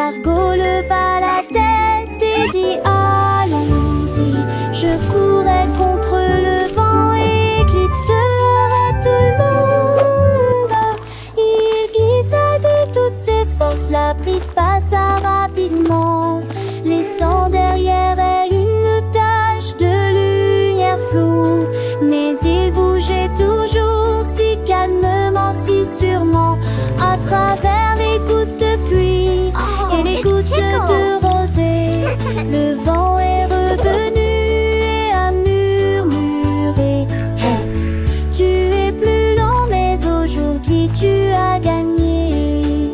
L'escargot leva la tête et dit allons-y. Je courais contre le vent, éclipserai tout le monde. Il glissa de toutes ses forces, la brise passa rapidement, laissant derrière elle une tache de lumière floue. Mais il bougeait toujours si calmement, si sûrement, à travers les gouttes de pluie et les gouttes de rosée. Le vent est revenu et a murmuré hey, tu es plus lent mais aujourd'hui tu as gagné.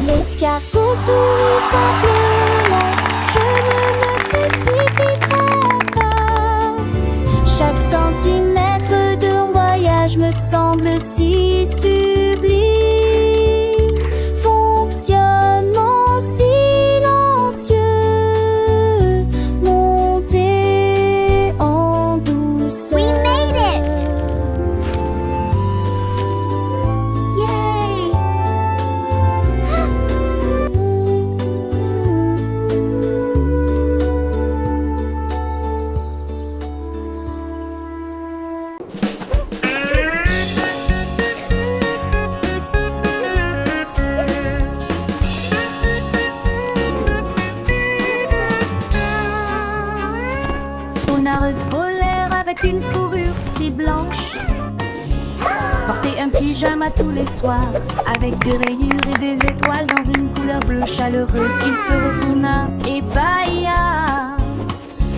L'escargot sourit simplement, je ne me précipiterai pas. Chaque centimètre de voyage me semble si sublime. Fonctionnement silencieux, monter en douceur. We made it! Yay! Heureuse polaire avec une fourrure si blanche, porter un pyjama tous les soirs avec des rayures et des étoiles dans une couleur bleue chaleureuse. Il se retourna et bâilla.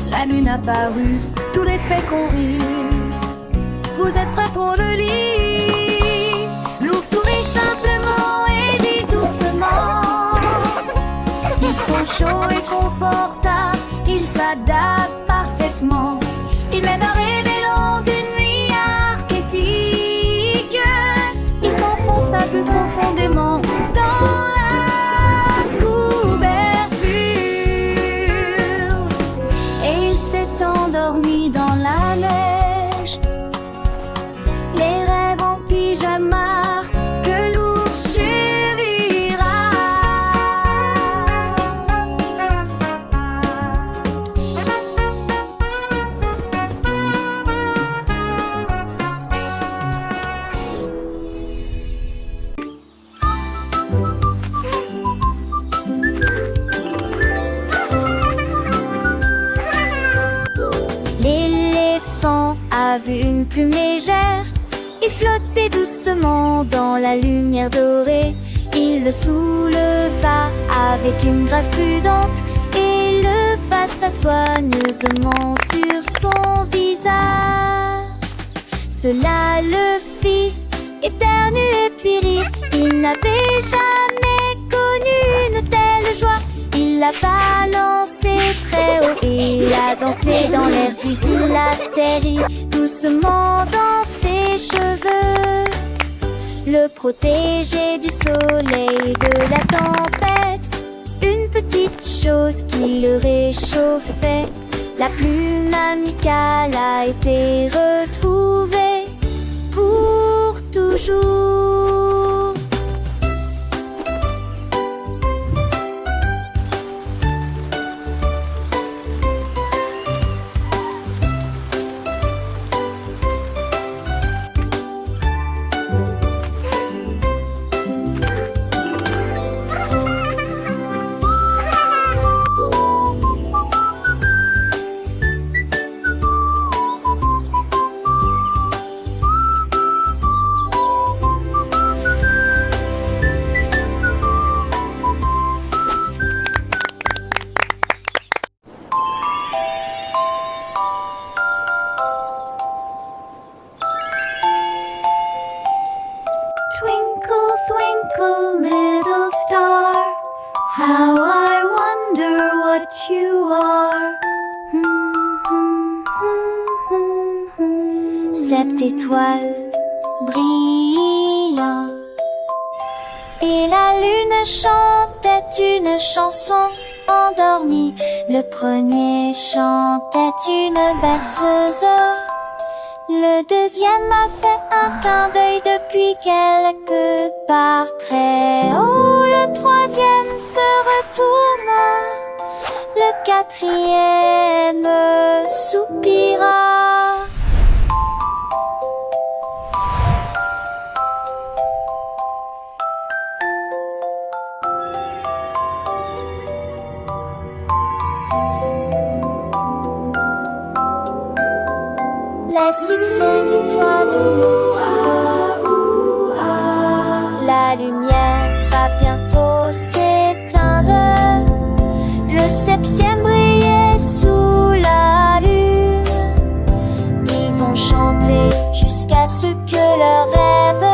La lune apparut, tous les faits coururent. Vous êtes prêts pour le lit? L'ours sourit simplement et dit doucement ils sont chauds et confortables, ils s'adaptent parfaitement. Ils m'aident à rêver lors d'une nuit archétype. Ils s'enfoncent un peu profondément dans la couverture. Et il s'est endormi dans la neige. Les rêves en pyjama que l'ours chérira. L'éléphant a vu une plume légère. Il flottait doucement dans la lumière dorée. Il le souleva avec une grâce prudente et le passa soigneusement sur son visage. Cela le fit éternuer puis rire. Il n'avait jamais connu une telle joie. Il l'a balancé très haut et il a dansé dans l'air. Puis il atterrit doucement dans ses cheveux. Le protéger du soleil, de la tempête. Une petite chose qui le réchauffait. La plume amicale a été retrouvée pour toujours. Twinkle, twinkle, little star, how I wonder what you are. Cette étoile brillant et la lune chantait une chanson endormie. Le premier chantait une berceuse Le deuxième a fait un clin d'œil depuis quelque part très haut. Le troisième se retourna. Le quatrième soupira. La sixième étoile, la lumière va bientôt s'éteindre. Le septième brillait sous la lune. Ils ont chanté jusqu'à ce que leur rêve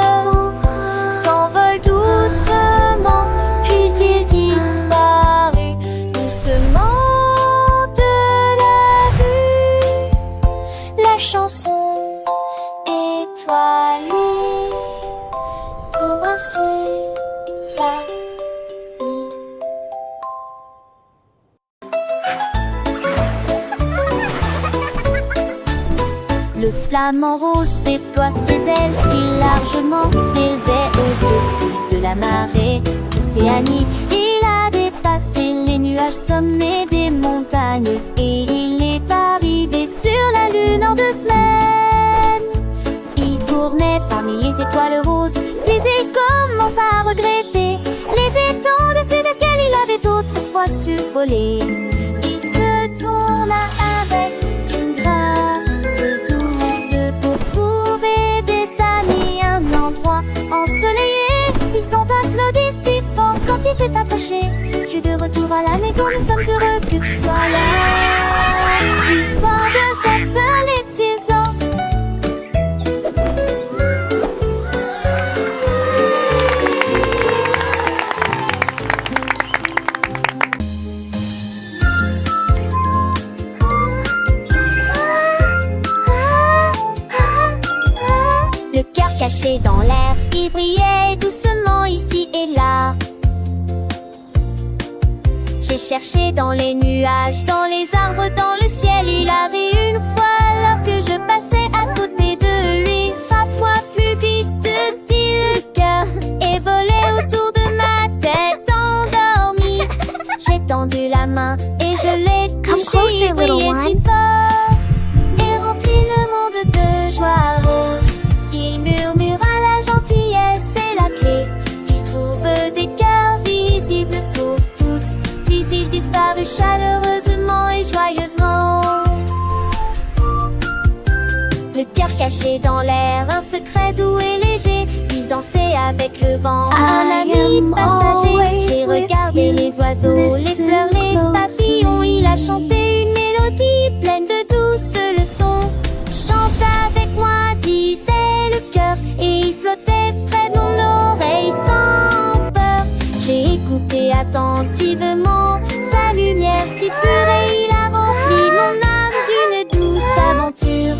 s'envole doucement, puis il disparut doucement de la vue. La chanson étoilée commençait la nuit. Le flamant rose déploie ses ailes si largement, s'élevait au-dessus de la marée océanique. Il a dépassé les nuages sommets des montagnes et il est arrivé sur la lune en 2 semaines. Il tournait parmi les étoiles roses, puis il commence à regretter les étangs de sud escale il avait autrefois survolé. Il se tourna avec une grâce douce pour trouver des amis, un endroit ensoleillé. Ils ont applaudi si fort quand il s'est approché. Tu es de retour à la maison, nous sommes heureux que tu sois là. L'histoire de cette laitisan. Le cœur caché dans l'air, il brillait doucement ici et là. J'ai cherché dans les nuages, dans les arbres, dans le ciel. Il avait une fois, alors que je passais à côté de lui. Frappe-moi plus vite, dit le cœur, et volait autour de ma tête endormie. J'ai tendu la main et je l'ai touché. Il brillait si fort et remplit le monde de joie rose. Il murmura la gentillesse et la clé. Il trouve des cœurs visibles pour tous. Puis il disparut chaleureusement et joyeusement. Le cœur caché dans l'air, un secret doux et léger. Il dansait avec le vent, un ami passager. J'ai regardé les oiseaux, les fleurs, les papillons. Il a chanté une mélodie pleine de douces leçons. Chante avec moi, disait le cœur, et il flottait près de mon oreille sans peur. J'ai écouté attentivement sa lumière si pure et il a rempli mon âme d'une douce aventure.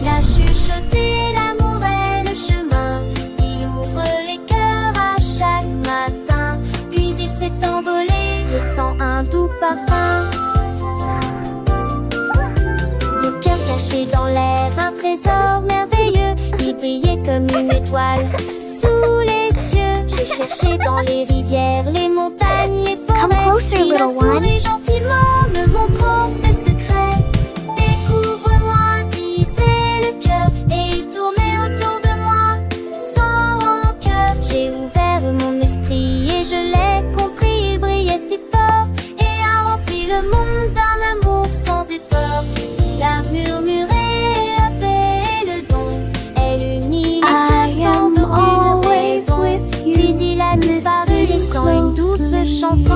Il a chuchoté l'amour est le chemin. Il ouvre les cœurs à chaque matin. Puis il s'est envolé, laissant un doux parfum. Le cœur caché dans l'air, un trésor merveilleux. Il brillait comme une étoile sous les cieux. J'ai cherché dans les rivières, les montagnes, les forêts. Come closer, Il a little one. souri gentiment, me montrant ce secret. Découvre-moi, disait le cœur, et il tournait autour de moi sans rancœur. J'ai ouvert mon esprit et je l'ai compris. Il brillait si fort et a rempli le monde d'un amour sans effort. Il a murmuré la paix et le don. Elle unit les cœurs sans aucune raison. Puis il a disparu laissant une douce chanson.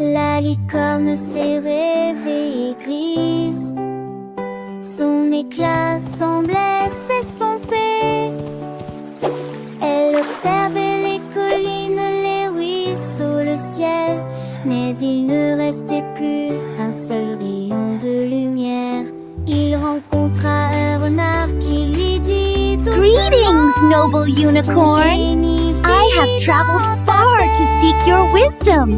La licorne s'est réveillée grise. Son éclat semblait s'estomper. Elle observait les collines, les ruisseaux, le ciel. Mais il ne restait plus un seul rayon de lumière. Il noble unicorn. I have traveled far to seek your wisdom.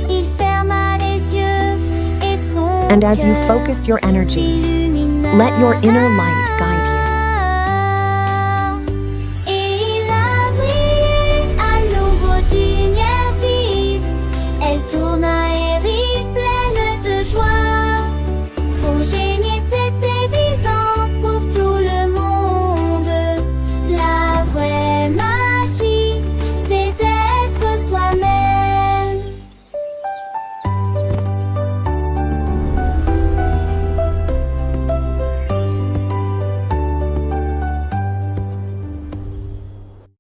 Il ferma les yeux et son And as you cœur focus your energy, s'illumina. let your inner light